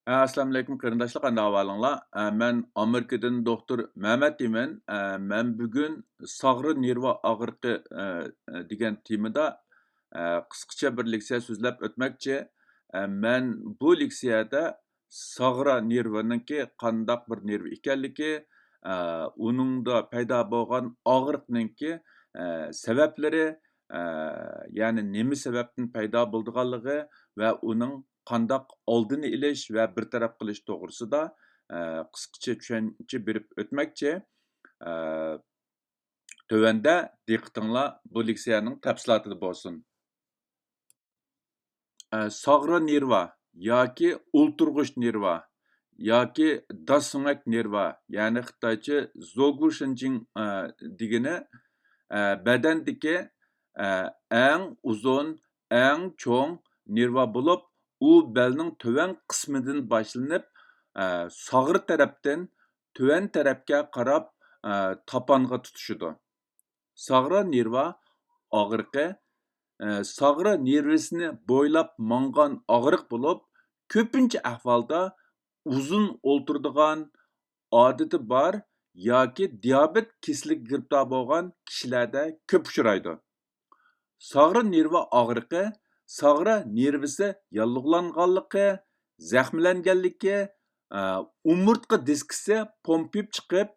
Assalamu alaykum qarindoshlar, qanday ahvolinglar? Men Amerikadan doktor Mehmet deyman. Men bugun sog'ri nerva og'riqi degan temada qisqacha bir leksiya so'zlab o'tmoqchi. Men bu leksiyada sog'ra nervininki qandaq bir nerv ekanligi, uningda paydo bo'lgan og'riqninki sabablari, ya'ni nima sababdan paydo bo'lganligi va uning qandaq oldini ilish va bir taraf qilish to'g'risida qisqacha tushuncha berib o'tmoqchi. Eee, Tövəndə diqqətinizlər bu leksiyanın təfsilatı bo'lsin. Sağra nerva yoki o'ltirg'ich nerva yoki dassumak nerva, ya'ni xitoycha zogushinjing degani badandagi eng uzun, eng cho'ng nerva bo'lib, u belning töven qismidan boshlanib, sog'ri tarafdan töven tarafga qarab toponga tutishidi. Sağra nerva og'riqi sağra nervisini bo'ylab mangan og'riq bo'lib, ko'pincha ahvolda uzun o'ltiradigan, odati bor yoki diabet kasalligiga giribdor bo'lgan kishilarda ko'p uchraydi. Sağra nerva og'riqi sağra nervisi yallig'langanligi, zaxmlanganligi, umurtqa diskisi pompib chiqib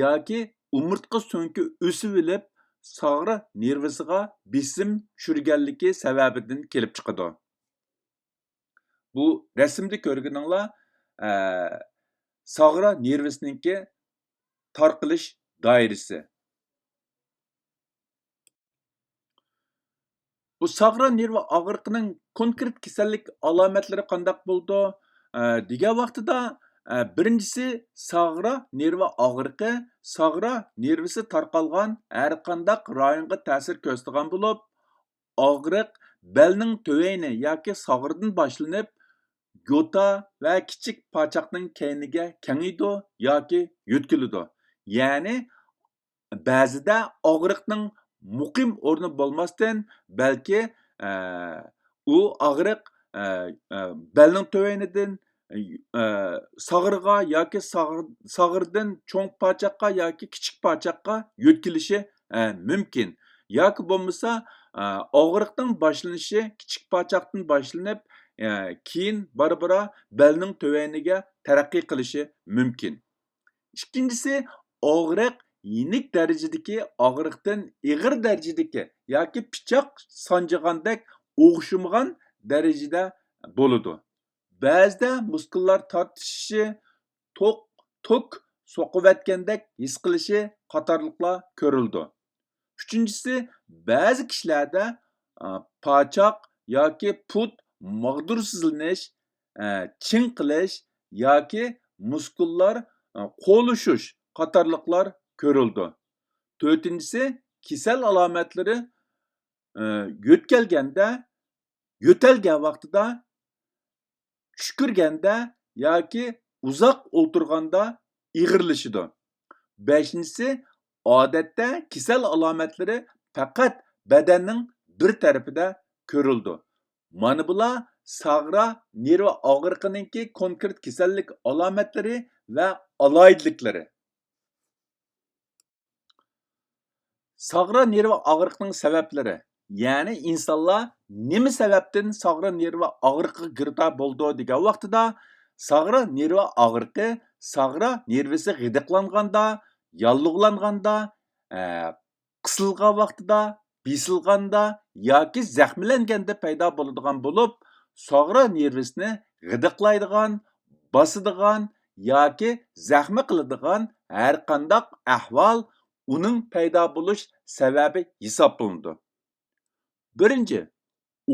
yoki umurtqa so'nki o'sib olib, sağra nervisiga besim tushirganligi sababidan kelib chiqadi. Bu rasmda ko'rganinglar sağra nervisiningki tarqalish doirasi. Bu sağra nerva og'riqining konkret kasallik alomatlari qandaq bo'ldi degan vaqtida birinchisi sağra nerva og'riqi sağra nervisi tarqalgan har qandaq rayonga ta'sir ko'rsatgan bo'lib, og'riq belning töveyni yoki sağırdan boshlanib, gota va kichik pochoqning keyniga kengaydi yoki yo'tkiladi. Ya'ni ba'zida og'riqning muqim o'rni bo'lmasdan, balki u og'riq belning töveynidan sağırga yoki sağırdan cho'ng pochoqqa yoki kichik pochoqqa yo'tkilishi mumkin. Yoki bo'lmasa og'riqning boshlanishi kichik pochoqdan boshlanib, keyin bora-bora belning töveyniga taraqqiy qilishi mumkin. Ikkinchisi, og'riq yenik darajadagi og'riqdan ig'ir darajadagi yoki pichoq sanjigandek o'xshamagan darajada bo'ladi. Ba'zida muskullar tortishishi, tok so'qivatgandek his qilishi qatorliqlar ko'rildi. Uchinchisi, ba'zi kishilarda pochoq yoki put mag'dursizlanish, chinqilish yoki muskullar qo'lishish qatorliqlar ko'rildi. To'rtinchisi, kasal alomatlari yo'talgan vaqtida, tushkurganda yoki uzoq o'ltirganda ig'irlashidi. Beshinchisi, odatda kasal alomatlari faqat badanning bir tarafida ko'rildi. Mana bular sağra nerva og'riqininki konkret kasallik alomatlari va aloyidliklari. Sağra nerva og'riqining sabablari, ya'ni insonlar nima sababdan sağra nerva og'riqiga giribdor bo'ldi degan vaqtida, sağra nerva og'riqi sağra nervisi g'idiqlanganda, yallig'langanda, qisilgan vaqtida, besilganda yoki zaxmlanganda paydo bo'ladigan bo'lib, sağra nervisini g'idiqlaydigan, bosadigan yoki zaxmi qiladigan har qanday ahvol uning paydo bo'lish sababi hisoblanadi. Birinchi,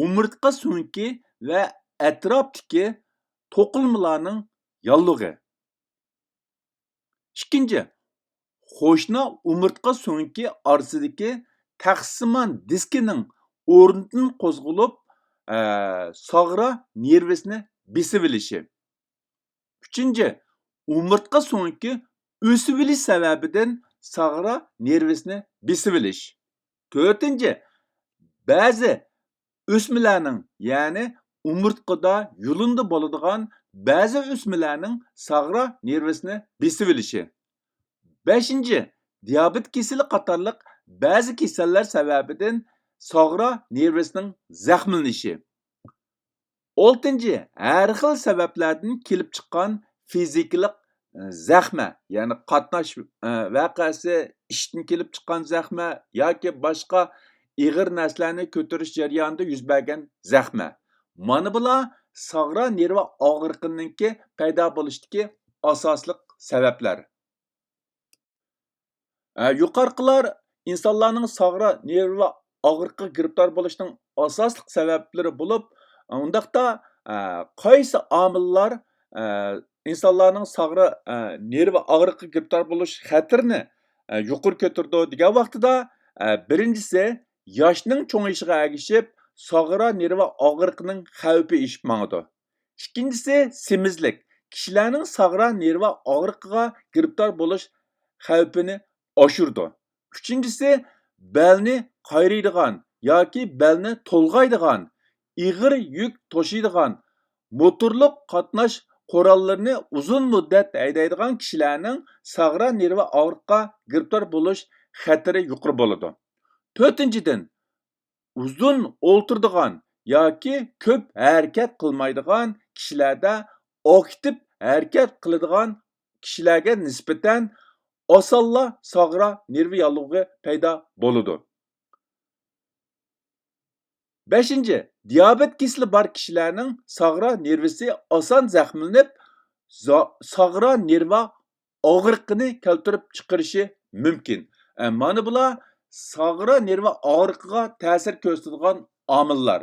umurtqa so'nki va atrofdagi to'qilmalarning yallig'i. Ikkinchi, qo'shni umurtqa so'nki orasidagi taqsimon diskining o'rnidan qo'zg'alib, sağra nervisini besib olishi. Uchinchi, umurtqa so'nki o'sib olish sababidan sağra nervisini besib olish. To'rtinchi, ba'zi o'smalarning, ya'ni umurtqada yolunda bo'ladigan ba'zi o'smalarning sag'ra nervisini besib olishi. 5. Diabet kasali qatorliq ba'zi kasallar sababidan sag'ra nervisining zaxmlanishi. 6. Har xil sabablardan kelib chiqqan fiziklik zaxma, ya'ni qatnash vaqasi, ishdan kelib chiqqan zaxma yoki boshqa ig'ir narsalarni ko'tarish jarayonida yuz bergan zaxma. Mana bular sag'ra nerva og'riqininki paydo bo'lishdagi asosli sabablar. Yuqorqilar insonlarning sag'ra nerva og'riqiga giribtor bo'lishining asosli sabablari bo'lib, undaqda qaysi omillar insonlarning sag'ra nerva og'riqiga giribtor bo'lish xatirini yuqori ko'tardi degan vaqtida, birinchisi yoshning cho'ng'ayishiga ergishib sag'ra nerva og'riqining xavfi oshib mangdi. Ikkinchisi semizlik. Kishilarning sag'ra nerva og'riqiga giribtor bo'lish xavfini oshirdi. Üçüncüsü, belni qayraydigan yoki belni to'lg'aydigan, ig'ir yuk to'shiydigan, motorliq qatnash qurollarini uzun muddat haydaydigan kishilarning sag'ra nerva og'riqiga giribtor bo'lish xatiri yuqori bo'ladi. To'rtinchidan, uzun o'ltirdigan yoki ko'p harakat qilmaydigan kishilarda aktiv harakat qiladigan kishilarga nisbatan osonla sag'ra nervi yallig'i paydo bo'ladi. 5. Diabet kasali bor kishilarning sag'ra nervisi oson zaxmlanib, sag'ra nerva og'riqini keltirib chiqarishi mumkin. Mana bular sag'ra nerva og'riqiga ta'sir ko'rsatadigan omillar.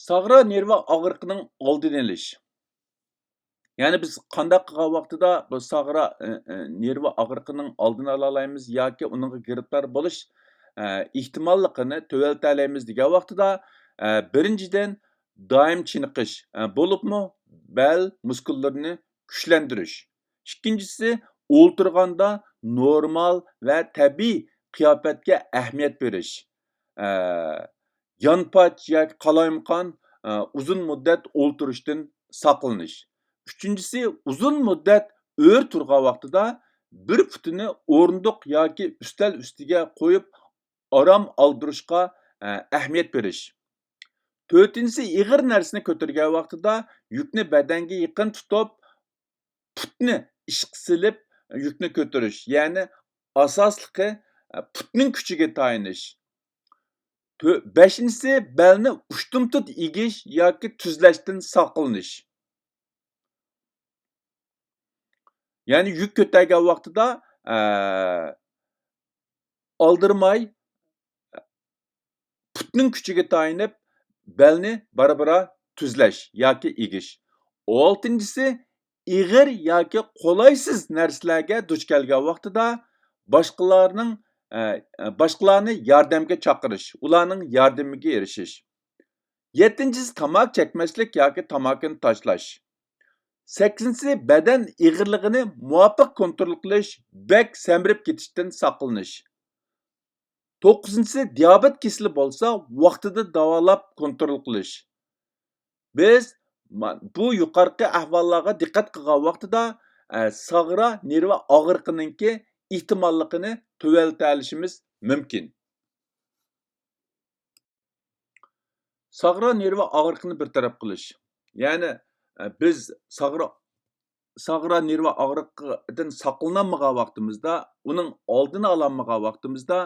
Sag'ra nerva og'riqining oldini olish. Yani biz qanday qilgan vaqtida bu sag'ra nerva og'riqining oldini ola olamiz yoki uningga giribtor bo'lish ehtimolligini to'valta olamiz degan vaqtida, birinchidan doim chiniqish, bo'libmi bel muskullarini kuchlantirish. Ikkinchisi, o'ltirganda normal va tabiiy qiyofatga ahamiyat berish. Yonpoch yoki qalaymaqon uzun muddat o'ltirishdan saqlanish. Üçüncüsü, uzun müddet öğür turgan vaqtida bir putini o'rindiq yoki üstel üstiga qo'yib aram aldırışqa ahamiyat berish. To'rtinchisi, ig'ir narsani ko'targan vaqtida yukni badanga yaqin tutib, putni ishqa silib yukni ko'tarish. Ya'ni asosligi putning kuchiga tayinish. 5. Belni ushtumtut egish yoki tuzlashdan saqlanish. Yani yük ko'targan vaqtida aldırmay putning kuchiga tayinib belni bara-bara tuzlash yoki egish. 6. Ig'ir yoki qo'laysiz narsalarga duch kelgan vaqtida boshqalarni yordamga chaqirish, ularning yordamiga erishish. 7. Tamok chekmaslik yoki tamokini tashlash. 8. Beden ig'irligini muvaffaq kontrol qilish, bek semirib ketishdan saqlanish. 9. Diabet kasali bo'lsa, vaqtida davolab kontrol qilish. Biz bu yuqorqi ahvollarga diqqat qilgan vaqtida sag'ra nerva og'riqininki ehtimolligini to'valta olishimiz mumkin. Sag'ra nerva og'riqini bir taraf qilish. Ya'ni biz sag'ra nerva og'riqidan saqlanmagan vaqtimizda, uning oldini ololmagan vaqtimizda,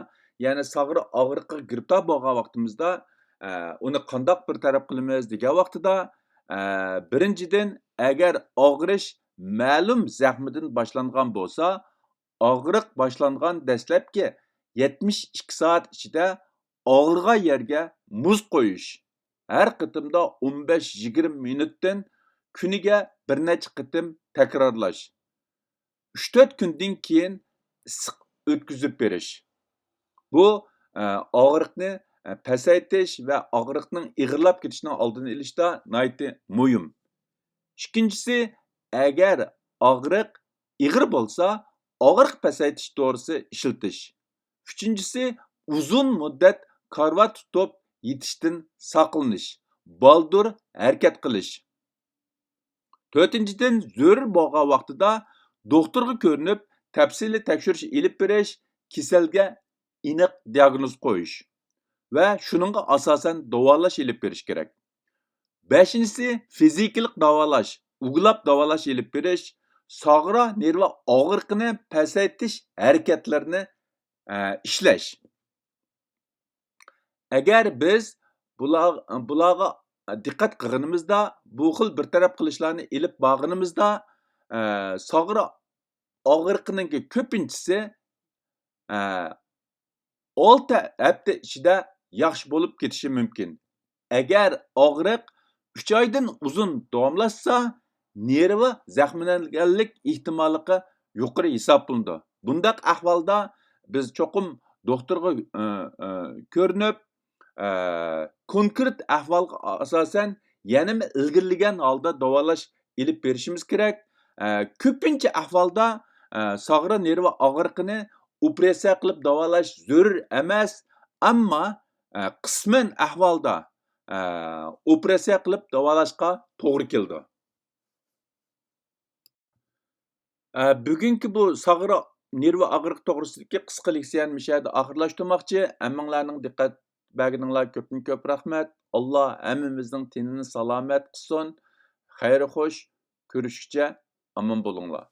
ya'ni sag'ra og'riqiga giribtor bo'lgan vaqtimizda, uni qandoq bir taraf qilamiz degan vaqtida, birinchidan, agar og'rish ma'lum zaxmidan boshlangan bo'lsa, og'riq boshlangan dastlabki 72 soat ichida og'rigan yerga muz qo'yish. Har qitimda 15-20 minutdan kuniga bir necha qitim takrorlash. 3-4 kundan keyin issiq o'tkazib berish. Bu og'riqni pasaytish va og'riqning ig'irlab ketishining oldini olishda nihoyatda muhim. Ikkinchisi, agar og'riq ig'ir bo'lsa, og'riq pasaytish dorisi ishiltish. Uchinchisi, uzun muddat karvat tutib yetishdan saqlanish, baldur harakat qilish. 4-dan zarur bo'lgan vaqtida doktorga ko'rinib, tafsiliy tekshirish ilib berish, kasalga aniq diagnoz qo'yish va shuningga asosan davolash ilib berish kerak. 5-si fizikalik davolash, uglab davolash ilib berish, sog'ra nerva og'riqini pasaytish harakatlarini ishlash. Agar biz bularga diqqat qilganimizda, bu xil bir taraf qilishlarni ilib borganimizda, sog'ra og'riqining ko'pinchisi 6 hafta ichida yaxshi bo'lib ketishi mumkin. Agar og'riq 3 oydan uzun davomlashsa, nerva zaxmlanganlik ehtimolliqi yuqori hisoblanadi. Bundaq ahvolda biz cho'qim doktorga ko'rinib, konkret ahvolga asosan yana ilgirlagan holda davolash ilib berishimiz kerak. Ko'pincha ahvolda sog'ra nerva og'riqini operatsiya qilib davolash zarur emas, ammo qisman ahvolda operatsiya qilib davolashga to'g'ri keldi. Bugungi bu sog'ra nerva og'riq to'g'risidagi qisqa leksiyani mishada oxirlashtirmoqchi. Hammanglarning diqqat berganinglar ko'pdan ko'p rahmat. Alloh hammamizning tenini salomat qilsin. Xayr xo'sh, ko'rishguncha omon bo'linglar.